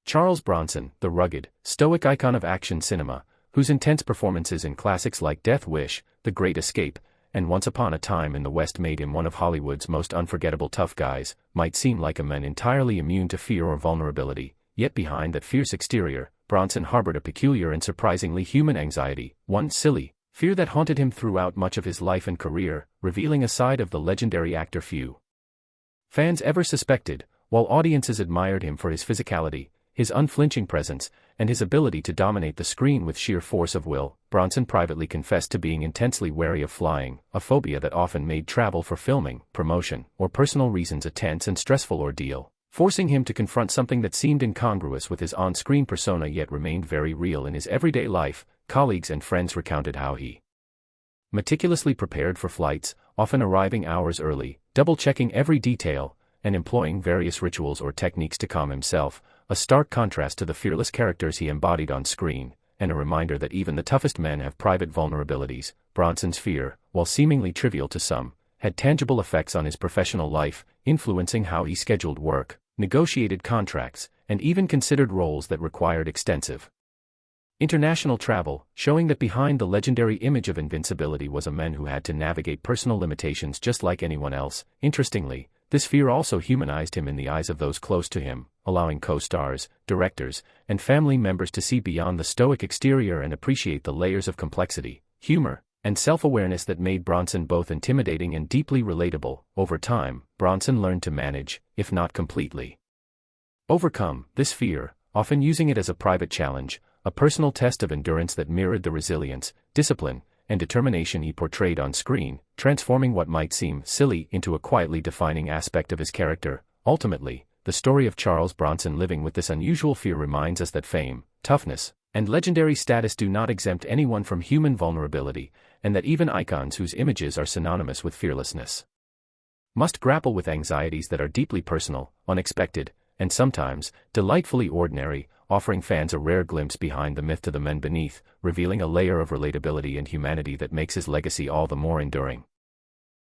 Charles Bronson, the rugged, stoic icon of action cinema, whose intense performances in classics like Death Wish, The Great Escape, and Once Upon a Time in the West made him one of Hollywood's most unforgettable tough guys, might seem like a man entirely immune to fear or vulnerability, yet behind that fierce exterior, Bronson harbored a peculiar and surprisingly human anxiety, one silly fear that haunted him throughout much of his life and career, revealing a side of the legendary actor few fans ever suspected. While audiences admired him for his physicality, his unflinching presence, and his ability to dominate the screen with sheer force of will, Bronson privately confessed to being intensely wary of flying, a phobia that often made travel for filming, promotion, or personal reasons a tense and stressful ordeal, forcing him to confront something that seemed incongruous with his on-screen persona yet remained very real in his everyday life. Colleagues and friends recounted how he meticulously prepared for flights, often arriving hours early, double-checking every detail, and employing various rituals or techniques to calm himself, a stark contrast to the fearless characters he embodied on screen, and a reminder that even the toughest men have private vulnerabilities. Bronson's fear, while seemingly trivial to some, had tangible effects on his professional life, influencing how he scheduled work, negotiated contracts, and even considered roles that required extensive international travel, showing that behind the legendary image of invincibility was a man who had to navigate personal limitations just like anyone else. Interestingly, this fear also humanized him in the eyes of those close to him, allowing co-stars, directors, and family members to see beyond the stoic exterior and appreciate the layers of complexity, humor, and self-awareness that made Bronson both intimidating and deeply relatable. Over time, Bronson learned to manage, if not completely overcome, this fear, often using it as a private challenge, a personal test of endurance that mirrored the resilience, discipline, and determination he portrayed on screen, transforming what might seem silly into a quietly defining aspect of his character. Ultimately, the story of Charles Bronson living with this unusual fear reminds us that fame, toughness, and legendary status do not exempt anyone from human vulnerability, and that even icons whose images are synonymous with fearlessness must grapple with anxieties that are deeply personal, unexpected, and sometimes delightfully ordinary, offering fans a rare glimpse behind the myth to the men beneath, revealing a layer of relatability and humanity that makes his legacy all the more enduring.